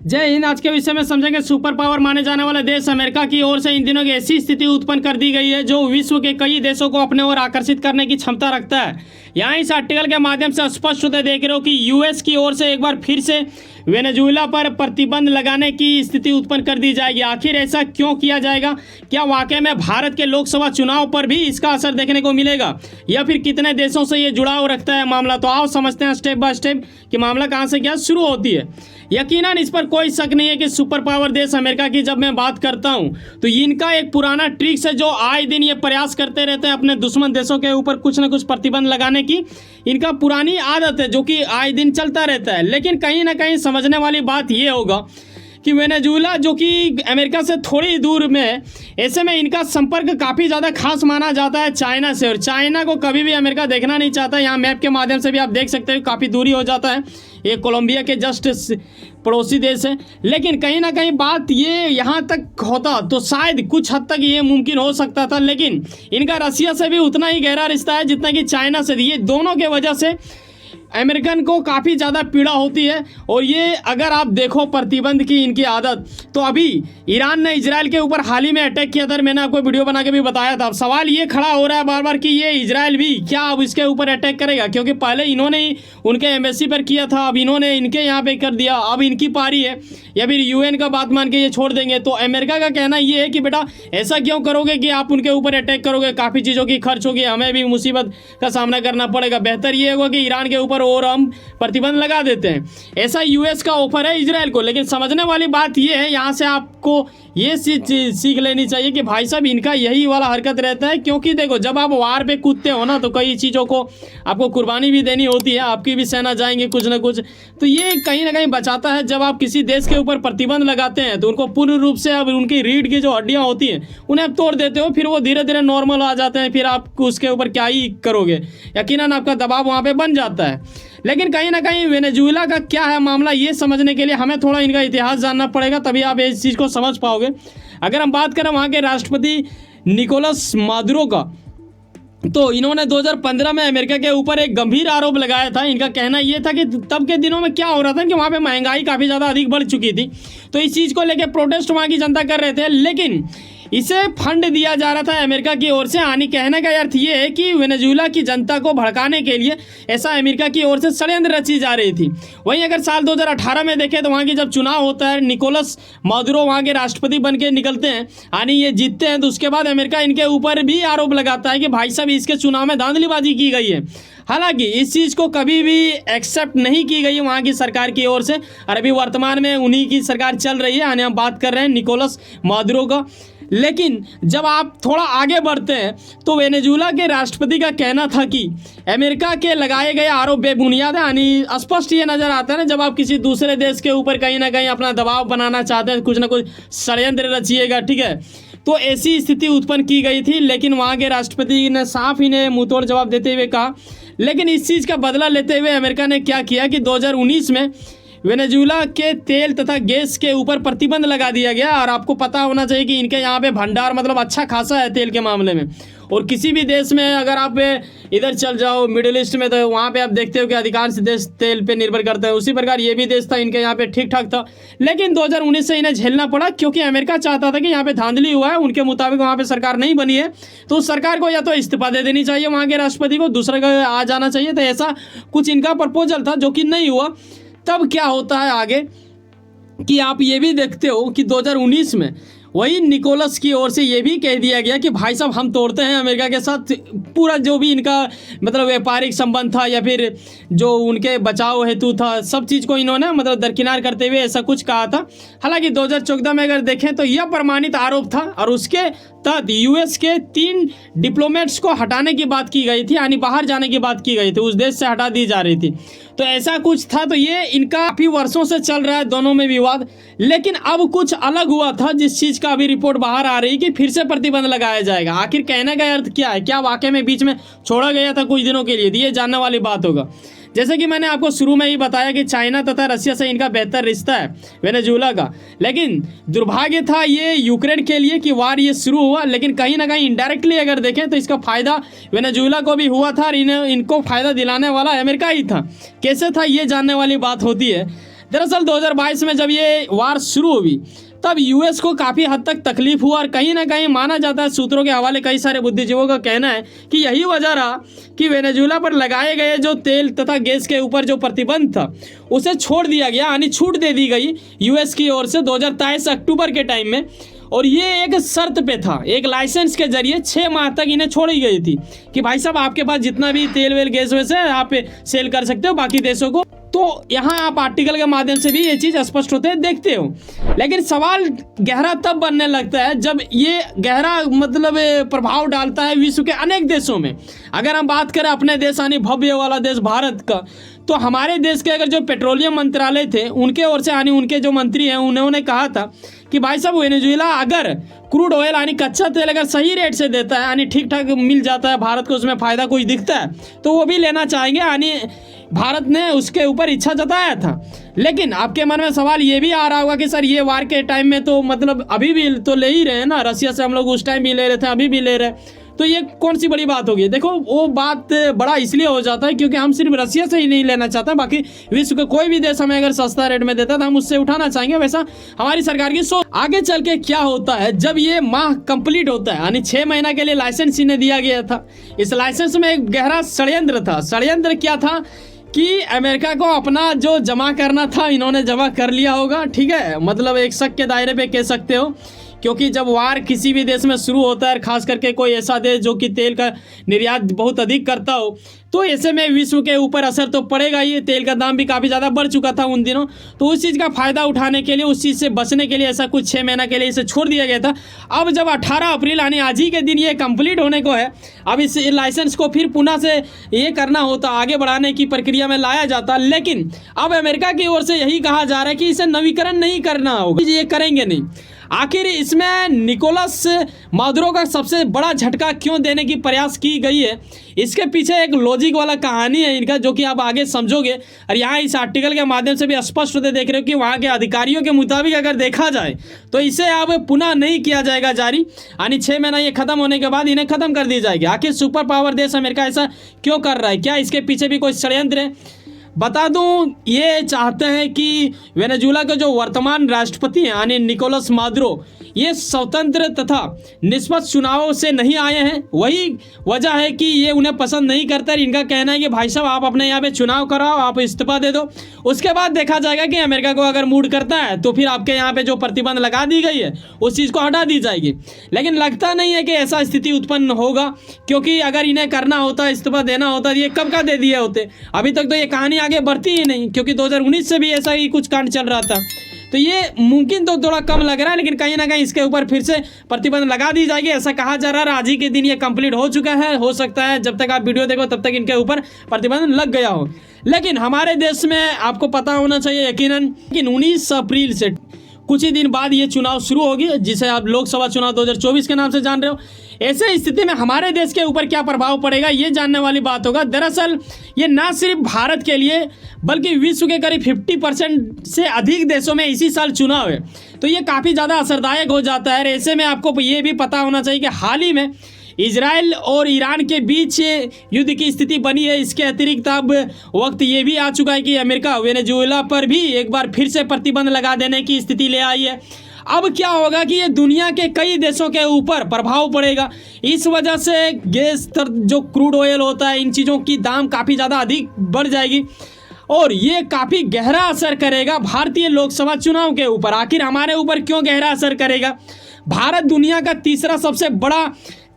जय हिंद। आज के विषय में समझेंगे सुपर पावर माने जाने वाले देश अमेरिका की ओर से इन दिनों की ऐसी स्थिति उत्पन्न कर दी गई है जो विश्व के कई देशों को अपने ओर आकर्षित करने की क्षमता रखता है। यहाँ इस आर्टिकल के माध्यम से स्पष्ट होते देख रहे हो कि यूएस की ओर से एक बार फिर से वेनेजुएला पर प्रतिबंध लगाने की स्थिति उत्पन्न कर दी जाएगी। आखिर ऐसा क्यों किया जाएगा? क्या वाकई में भारत के लोकसभा चुनाव पर भी इसका असर देखने को मिलेगा या फिर कितने देशों से ये जुड़ाव रखता है मामला? तो आओ समझते हैं स्टेप बाय स्टेप कि मामला कहाँ से क्या शुरू होती है। यकीनन इस पर कोई शक नहीं है कि सुपर पावर देश अमेरिका की जब मैं बात करता हूं तो इनका एक पुराना ट्रिक्स है जो आए दिन ये प्रयास करते रहते हैं अपने दुश्मन देशों के ऊपर कुछ ना कुछ प्रतिबंध लगाने की। इनका पुरानी आदत है जो कि आए दिन चलता रहता है। लेकिन कहीं ना कहीं समझने वाली बात ये होगा कि वेनेजुएला जो कि अमेरिका से थोड़ी दूर में है, ऐसे में इनका संपर्क काफ़ी ज़्यादा खास माना जाता है चाइना से, और चाइना को कभी भी अमेरिका देखना नहीं चाहता। यहाँ मैप के माध्यम से भी आप देख सकते हो काफ़ी दूरी हो जाता है, ये कोलंबिया के जस्ट पड़ोसी देश है। लेकिन कहीं ना कहीं बात ये यहाँ तक होता तो शायद कुछ हद तक ये मुमकिन हो सकता था, लेकिन इनका रसिया से भी उतना ही गहरा रिश्ता है जितना कि चाइना से। ये दोनों के वजह से अमेरिकन को काफ़ी ज़्यादा पीड़ा होती है। और ये अगर आप देखो प्रतिबंध की इनकी आदत, तो अभी ईरान ने इजराइल के ऊपर हाल ही में अटैक किया था, मैंने आपको वीडियो बना के भी बताया था। अब सवाल ये खड़ा हो रहा है बार बार कि ये इजराइल भी क्या अब इसके ऊपर अटैक करेगा, क्योंकि पहले इन्होंने ही उनके एम्बेसी पर किया था, अब इन्होंने इनके यहाँ पे कर दिया, अब इनकी पारी है, या फिर यूएन का बात मान के ये छोड़ देंगे। तो अमेरिका का कहना ये है कि बेटा ऐसा क्यों करोगे कि आप उनके ऊपर अटैक करोगे, काफ़ी चीज़ों की खर्च होगी, हमें भी मुसीबत का सामना करना पड़ेगा, बेहतर ये होगा कि ईरान के ऊपर और हम प्रतिबंध लगा देते हैं। ऐसा यूएस का ऑफर है इजराइल को। लेकिन समझने वाली बात ये है, यहाँ से आपको ये सीख लेनी चाहिए कि भाई साहब इनका यही वाला हरकत रहता है। क्योंकि देखो जब आप वार पे कूदते हो ना तो कई चीज़ों को आपको कुर्बानी भी देनी होती है, आपकी भी सेना जाएंगे कुछ ना कुछ, तो ये कहीं ना कहीं बचाता है। जब आप किसी देश के ऊपर प्रतिबंध लगाते हैं तो उनको पूर्ण रूप से अब उनकी रीढ़ की जो हड्डियाँ होती हैं उन्हें आप तोड़ देते हो, फिर वो धीरे धीरे नॉर्मल आ जाते हैं, फिर आप उसके ऊपर क्या ही करोगे, यकीनन आपका दबाव वहाँ पर बन जाता है। लेकिन कहीं ना कहीं वेनेजुएला का क्या है मामला, ये समझने के लिए हमें थोड़ा इनका इतिहास जानना पड़ेगा, तभी आप इस चीज़ को समझ पाओगे। अगर हम बात करें वहाँ के राष्ट्रपति निकोलस मादुरो का, तो इन्होंने 2015 में अमेरिका के ऊपर एक गंभीर आरोप लगाया था। इनका कहना यह था कि तब के दिनों में क्या हो रहा था कि वहाँ पे महंगाई काफ़ी ज़्यादा अधिक बढ़ चुकी थी, तो इस चीज़ को लेकर प्रोटेस्ट वहाँ की जनता कर रहे थे, लेकिन इसे फंड दिया जा रहा था अमेरिका की ओर से। यानी कहने का अर्थ ये है कि वेनेजुएला की जनता को भड़काने के लिए ऐसा अमेरिका की ओर से षड्यंत्र रची जा रही थी। वहीं अगर साल 2018 में देखें तो वहाँ की जब चुनाव होता है, निकोलस मादुरो वहाँ के राष्ट्रपति बन के निकलते हैं, यानी ये जीतते हैं, तो उसके बाद अमेरिका इनके ऊपर भी आरोप लगाता है कि भाई साहब इसके चुनाव में धांधलीबाजी की गई है। हालांकि इस चीज़ को कभी भी एक्सेप्ट नहीं की गई वहाँ की सरकार की ओर से, और अभी वर्तमान में उन्हीं की सरकार चल रही है, यानी हम बात कर रहे हैं निकोलस मादुरो का। लेकिन जब आप थोड़ा आगे बढ़ते हैं तो वेनेजुएला के राष्ट्रपति का कहना था कि अमेरिका के लगाए गए आरोप बेबुनियाद है। यानी स्पष्ट ये नज़र आता है ना, जब आप किसी दूसरे देश के ऊपर कहीं ना कहीं अपना दबाव बनाना चाहते हैं, कुछ ना कुछ षड्यंत्र रचिएगा, ठीक है, तो ऐसी स्थिति उत्पन्न की गई थी। लेकिन वहाँ के राष्ट्रपति ने साफ इन्हें मुंहतोड़ जवाब देते हुए कहा। लेकिन इस चीज़ का बदला लेते हुए अमेरिका ने क्या किया कि 2019 में वेनेजुएला के तेल तथा गैस के ऊपर प्रतिबंध लगा दिया गया। और आपको पता होना चाहिए कि इनके यहाँ पे भंडार मतलब अच्छा खासा है तेल के मामले में। और किसी भी देश में अगर आप इधर चल जाओ मिडिल ईस्ट में, तो वहाँ पे आप देखते हो कि अधिकांश देश तेल पे निर्भर करते हैं। उसी प्रकार ये भी देश था, इनके यहाँ पे ठीक ठाक था। लेकिन 2019 से इन्हें झेलना पड़ा, क्योंकि अमेरिका चाहता था कि यहाँ पे धांधली हुआ है, उनके मुताबिक वहाँ पे सरकार नहीं बनी है, तो उस सरकार को या तो इस्तीफा दे देनी चाहिए वहाँ के राष्ट्रपति को, दूसरा का आ जाना चाहिए। तो ऐसा कुछ इनका प्रपोजल था जो कि नहीं हुआ। तब क्या होता है आगे कि आप ये भी देखते हो कि 2019 में वही निकोलस की ओर से ये भी कह दिया गया कि भाई साहब हम तोड़ते हैं अमेरिका के साथ पूरा जो भी इनका मतलब व्यापारिक संबंध था या फिर जो उनके बचाव हेतु था, सब चीज़ को इन्होंने मतलब दरकिनार करते हुए ऐसा कुछ कहा था। हालांकि 2014 में अगर देखें तो यह प्रमाणित आरोप था, और उसके तहत यूएस के 3 डिप्लोमेट्स को हटाने की बात की गई थी, यानी बाहर जाने की बात की गई थी, उस देश से हटा दी जा रही थी। तो ऐसा कुछ था। तो ये इनका काफ़ी वर्षों से चल रहा है दोनों में विवाद। लेकिन अब कुछ अलग हुआ था, जिस चीज़ का अभी रिपोर्ट बाहर आ रही कि फिर से प्रतिबंध लगाया जाएगा। आखिर कहने का अर्थ क्या है, क्या वाकई में बीच में छोड़ा गया था कुछ दिनों के लिए, ये जानने वाली बात होगा। जैसे कि मैंने आपको शुरू में ही बताया कि चाइना तथा रसिया से इनका बेहतर रिश्ता है वेनेजुएला का। लेकिन दुर्भाग्य था ये यूक्रेन के लिए कि वार ये शुरू हुआ, लेकिन कहीं ना कहीं इनडायरेक्टली अगर देखें तो इसका फ़ायदा वेनेजुएला को भी हुआ था, और इनको फ़ायदा दिलाने वाला अमेरिका ही था। कैसे था ये जानने वाली बात होती है। दरअसल 2022 में जब ये वार शुरू हुई तब यूएस को काफ़ी हद तक तकलीफ हुआ और कहीं ना कहीं माना जाता है, सूत्रों के हवाले कई सारे बुद्धिजीवियों का कहना है कि यही वजह रहा कि वेनेजुएला पर लगाए गए जो तेल तथा गैस के ऊपर जो प्रतिबंध था उसे छोड़ दिया गया, यानी छूट दे दी गई यूएस की ओर से 2023 अक्टूबर के टाइम में। और ये एक शर्त पे था, एक लाइसेंस के जरिए 6 माह तक इन्हें छोड़ी गई थी कि भाई साहब आपके पास जितना भी तेल वेल गैस वैसे आप सेल कर सकते हो बाकी देशों को। तो यहाँ आप आर्टिकल के माध्यम से भी ये चीज़ स्पष्ट होते देखते हो। लेकिन सवाल गहरा तब बनने लगता है जब ये गहरा मतलब प्रभाव डालता है विश्व के अनेक देशों में। अगर हम बात करें अपने देश यानी भव्य वाला देश भारत का, तो हमारे देश के अगर जो पेट्रोलियम मंत्रालय थे उनके ओर से यानी उनके जो मंत्री हैं उन्होंने कहा था कि भाई साहब वेनेजुएला अगर क्रूड ऑयल यानी कच्चा तेल अगर सही रेट से देता है यानी ठीक ठाक मिल जाता है, भारत को उसमें फ़ायदा कुछ दिखता है तो वो भी लेना चाहेंगे, यानी भारत ने उसके ऊपर इच्छा जताया था। लेकिन आपके मन में सवाल ये भी आ रहा होगा कि सर ये वार के टाइम में तो मतलब अभी भी तो ले ही रहे हैं ना, रसिया से हम लोग उस टाइम भी ले रहे थे अभी भी ले रहे हैं, तो ये कौन सी बड़ी बात होगी। देखो वो बात बड़ा इसलिए हो जाता है क्योंकि हम सिर्फ रसिया से ही नहीं लेना चाहते, बाकी विश्व के कोई भी देश हमें अगर सस्ता रेट में देता है तो हम उससे उठाना चाहेंगे। वैसा हमारी सरकार की सोच। आगे चल के क्या होता है जब ये माह कंप्लीट होता है यानी 6 महीना के लिए लाइसेंस इन्हें दिया गया था, इस लाइसेंस में एक गहरा षड्यंत्र था। षड्यंत्र क्या था कि अमेरिका को अपना जो जमा करना था इन्होंने जमा कर लिया होगा, ठीक है, मतलब एक शक के दायरे पे कह सकते हो, क्योंकि जब वार किसी भी देश में शुरू होता है, खास करके कोई ऐसा देश जो कि तेल का निर्यात बहुत अधिक करता हो, तो ऐसे में विश्व के ऊपर असर तो पड़ेगा ही। तेल का दाम भी काफ़ी ज़्यादा बढ़ चुका था उन दिनों, तो उस चीज़ का फ़ायदा उठाने के लिए, उस चीज़ से बचने के लिए ऐसा कुछ 6 महीना के लिए इसे छोड़ दिया गया था। अब जब 18 अप्रैल यानी आज ही के दिन ये कंप्लीट होने को है, अब इस लाइसेंस को फिर पुनः से ये करना होता, आगे बढ़ाने की प्रक्रिया में लाया जाता। लेकिन अब अमेरिका की ओर से यही कहा जा रहा है कि इसे नवीकरण नहीं करना होगा, ये करेंगे नहीं। आखिर इसमें निकोलस मादुरो का सबसे बड़ा झटका क्यों देने की प्रयास की गई है, इसके पीछे एक लॉजिक वाला कहानी है इनका, जो कि आप आगे समझोगे। और यहाँ इस आर्टिकल के माध्यम से भी स्पष्ट होते देख रहे हो कि वहाँ के अधिकारियों के मुताबिक अगर देखा जाए तो इसे अब पुनः नहीं किया जाएगा जारी, यानी 6 महीना ये खत्म होने के बाद इन्हें खत्म कर दी जाएगी। आखिर सुपर पावर देश अमेरिका ऐसा क्यों कर रहा है, क्या इसके पीछे भी कोई षड्यंत्र है? बता दूं, ये चाहते हैं कि वेनेजुएला के जो वर्तमान राष्ट्रपति हैं यानी निकोलस मादुरो, ये स्वतंत्र तथा निष्पक्ष चुनावों से नहीं आए हैं। वही वजह है कि ये उन्हें पसंद नहीं करते। इनका कहना है कि भाई साहब आप अपने यहाँ पे चुनाव कराओ, आप इस्तीफा दे दो, उसके बाद देखा जाएगा कि अमेरिका को अगर मूड करता है तो फिर आपके यहाँ पे जो प्रतिबंध लगा दी गई है उस चीज़ को हटा दी जाएगी। लेकिन लगता नहीं है कि ऐसा स्थिति उत्पन्न होगा, क्योंकि अगर इन्हें करना होता, इस्तीफा देना होता, ये कब का दे दिए होते। अभी तक तो ये कहानी आगे बढ़ती ही नहीं, क्योंकि 2019 से भी ऐसा ही कुछ कांड चल रहा था। तो ये मुमकिन तो थोड़ा कम लग रहा है, लेकिन कहीं ना कहीं इसके ऊपर फिर से प्रतिबंध लगा दी जाएगी, ऐसा कहा जा रहा है। आज ही के दिन ये कंप्लीट हो चुका है, हो सकता है जब तक आप वीडियो देखो तब तक इनके ऊपर प्रतिबंध लग गया हो। लेकिन हमारे देश में आपको पता होना चाहिए यकीनन कि 19 अप्रैल से कुछ ही दिन बाद ये चुनाव शुरू होगी, जिसे आप लोकसभा चुनाव 2024 के नाम से जान रहे हो। ऐसे स्थिति में हमारे देश के ऊपर क्या प्रभाव पड़ेगा ये जानने वाली बात होगा। दरअसल ये ना सिर्फ भारत के लिए बल्कि विश्व के करीब 50% से अधिक देशों में इसी साल चुनाव है, तो ये काफ़ी ज़्यादा असरदायक हो जाता है। ऐसे में आपको ये भी पता होना चाहिए कि हाल ही में इजराइल और ईरान के बीच युद्ध की स्थिति बनी है। इसके अतिरिक्त अब वक्त ये भी आ चुका है कि अमेरिका वेनेजुएला पर भी एक बार फिर से प्रतिबंध लगा देने की स्थिति ले आई है। अब क्या होगा कि ये दुनिया के कई देशों के ऊपर प्रभाव पड़ेगा। इस वजह से गैस जो क्रूड ऑयल होता है, इन चीज़ों की दाम काफ़ी ज़्यादा अधिक बढ़ जाएगी और ये काफ़ी गहरा असर करेगा भारतीय लोकसभा चुनाव के ऊपर। आखिर हमारे ऊपर क्यों गहरा असर करेगा? भारत दुनिया का तीसरा सबसे बड़ा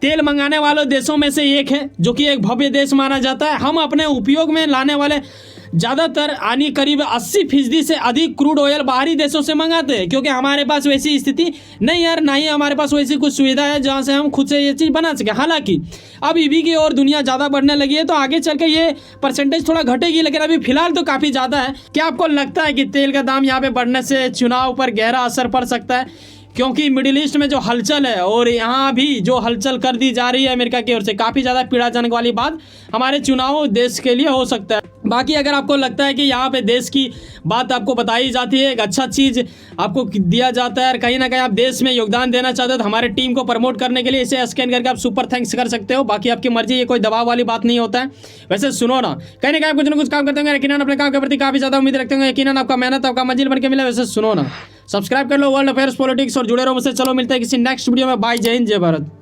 तेल मंगाने वाले देशों में से एक है, जो कि एक भव्य देश माना जाता है। हम अपने उपयोग में लाने वाले ज़्यादातर यानी करीब 80% से अधिक क्रूड ऑयल बाहरी देशों से मंगाते हैं, क्योंकि हमारे पास वैसी स्थिति नहीं है, ना ही हमारे पास वैसी कुछ सुविधा है जहाँ से हम खुद से ये चीज़ बना सकें। हालांकि अब ईवी की ओर दुनिया ज़्यादा बढ़ने लगी है, तो आगे चल के ये परसेंटेज थोड़ा घटेगी, लेकिन अभी फिलहाल तो काफ़ी ज़्यादा है। क्या आपको लगता है कि तेल का दाम यहाँ पे बढ़ने से चुनाव पर गहरा असर पड़ सकता है? क्योंकि मिडिल ईस्ट में जो हलचल है और यहाँ भी जो हलचल कर दी जा रही है अमेरिका की ओर से, काफ़ी ज़्यादा पीड़ाजनक वाली बात हमारे चुनाव देश के लिए हो सकता है। बाकी अगर आपको लगता है कि यहाँ पे देश की बात आपको बताई जाती है, एक अच्छा चीज़ आपको दिया जाता है और कहीं ना कहीं आप देश में योगदान देना चाहते हो, तो हमारे टीम को प्रमोट करने के लिए इसे स्कैन करके आप सुपर थैंक्स कर सकते हो। बाकी आपकी मर्जी, ये कोई दबाव वाली बात नहीं होता है। वैसे सुनो ना, कहीं ना कहीं आप कुछ ना कुछ काम करते होंगे, यकीनन अपने काम के प्रति काफ़ी ज़्यादा उम्मीद रखते होंगे, यकीनन आपका मेहनत आपका मंजिल बन के मिले। वैसे सुनो ना, सब्सक्राइब कर लो वर्ल्ड अफेयर्स पॉलिटिक्स और जुड़े रहो मुझसे। चलो मिलते हैं किसी नेक्स्ट वीडियो में। बाय, जय हिंद, जय भारत।